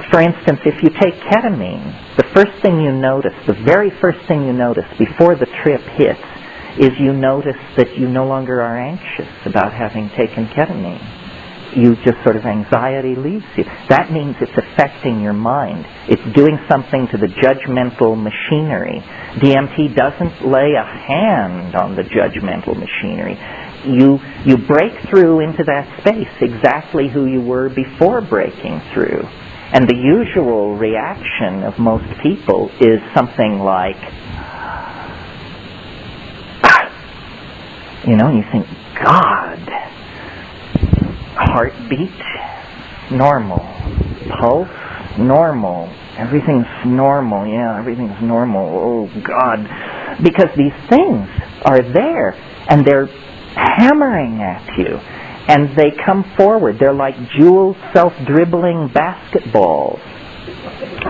for instance, if you take ketamine, the first thing you notice, the very first thing you notice before the trip hits, is you notice that you no longer are anxious about having taken ketamine. You just sort of, anxiety leaves you. That means it's affecting your mind. It's doing something to the judgmental machinery. DMT doesn't lay a hand on the judgmental machinery. You break through into that space exactly who you were before breaking through. And the usual reaction of most people is something like, and you think, God. Heartbeat, normal. Pulse, normal. Everything's normal. Yeah, everything's normal. Oh, God. Because these things are there, and they're hammering at you, and they come forward. They're like jeweled, self-dribbling basketballs.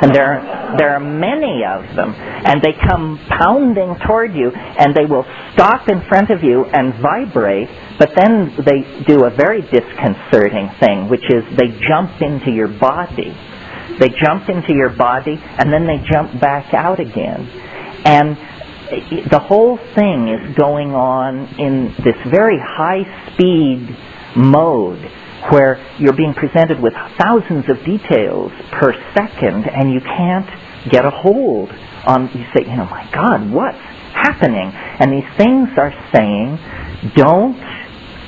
And there are many of them, and they come pounding toward you, and they will stop in front of you and vibrate, but then they do a very disconcerting thing, which is they jump into your body. They jump into your body, and then they jump back out again. And the whole thing is going on in this very high-speed mode, where you're being presented with thousands of details per second, and you can't get a hold on. You say, my God, what's happening? And these things are saying, don't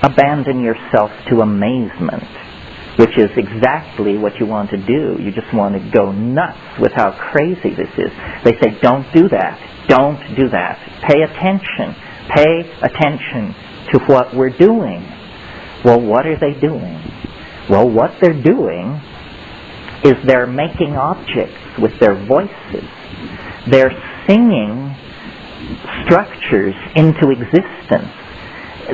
abandon yourself to amazement, which is exactly what you want to do. You just want to go nuts with how crazy this is. They say, don't do that. Don't do that. Pay attention. Pay attention to what we're doing. Well, what are they doing? Well, what they're doing is they're making objects with their voices. They're singing structures into existence.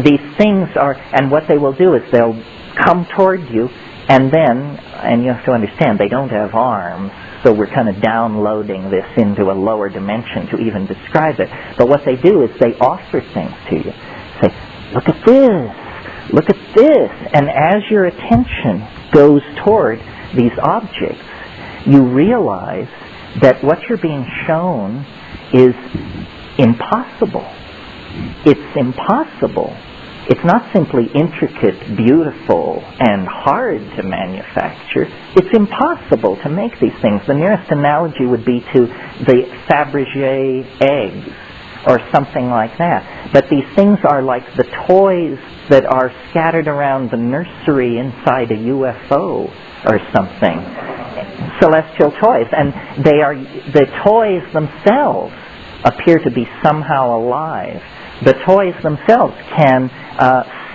These things are, and what they will do is they'll come toward you, and you have to understand, they don't have arms, so we're kind of downloading this into a lower dimension to even describe it. But what they do is they offer things to you. Say, look at this. Look at this. And as your attention goes toward these objects, you realize that what you're being shown is impossible. It's impossible. It's not simply intricate, beautiful, and hard to manufacture. It's impossible to make these things. The nearest analogy would be to the Fabergé eggs or something like that. But these things are like the toys that are scattered around the nursery inside a UFO or something. Celestial toys. And the toys themselves appear to be somehow alive. The toys themselves can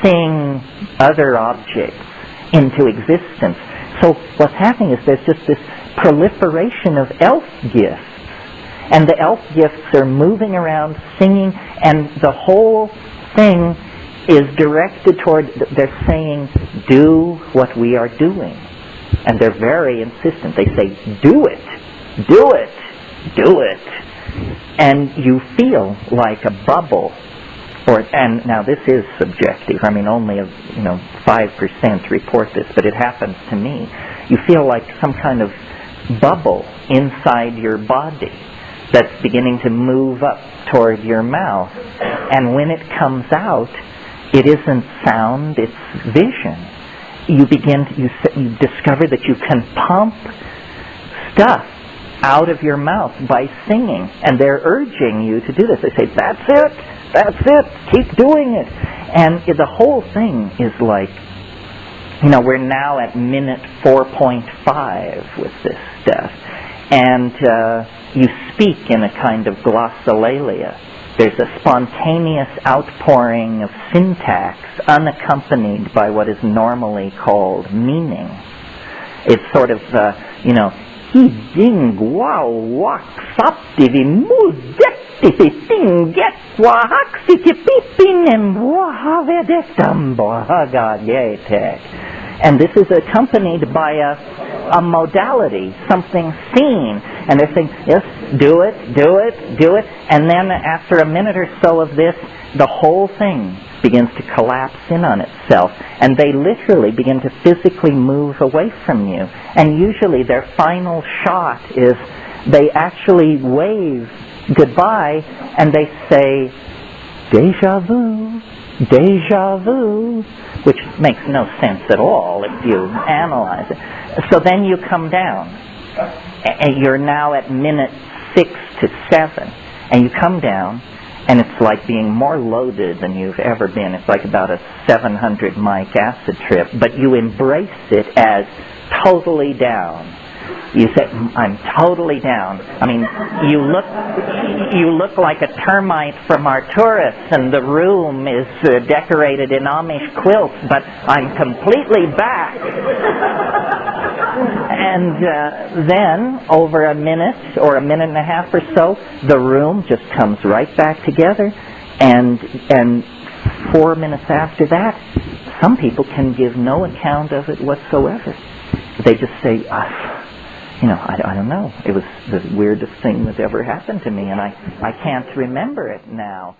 sing other objects into existence. So what's happening is there's just this proliferation of elf gifts. And the elf gifts are moving around singing, and the whole thing is directed toward, they're saying, do what we are doing. And they're very insistent. They say, do it, do it, do it. And you feel like a bubble. And now this is subjective. I mean, only 5% report this, but it happens to me. You feel like some kind of bubble inside your body that's beginning to move up toward your mouth. And when it comes out, it isn't sound, it's vision. You discover that you can pump stuff out of your mouth by singing. And they're urging you to do this. They say, that's it, keep doing it. And the whole thing is like, we're now at minute 4.5 with this stuff. And you speak in a kind of glossolalia. There's a spontaneous outpouring of syntax unaccompanied by what is normally called meaning. It's sort of, he ding wow wak saptivi mudetivi tinget wahaksiti pipinem wahavedektam bohagayetek. And this is accompanied by a modality, something seen. And they're saying, yes, do it, do it, do it. And then after a minute or so of this, the whole thing begins to collapse in on itself, and they literally begin to physically move away from you. And usually their final shot is they actually wave goodbye, and they say, "Deja vu, deja vu," which makes no sense at all if you analyze it. So then you come down, and you're now at minute 6 to 7, and you come down, and it's like being more loaded than you've ever been. It's like about a 700 mic acid trip, but you embrace it as totally down. You say, "I'm totally down." I mean, you look like a termite from Arcturus, and the room is decorated in Amish quilts, but I'm completely back. And then, over a minute or a minute and a half or so, the room just comes right back together, and 4 minutes after that, some people can give no account of it whatsoever. They just say, I don't know. It was the weirdest thing that's ever happened to me, and I can't remember it now.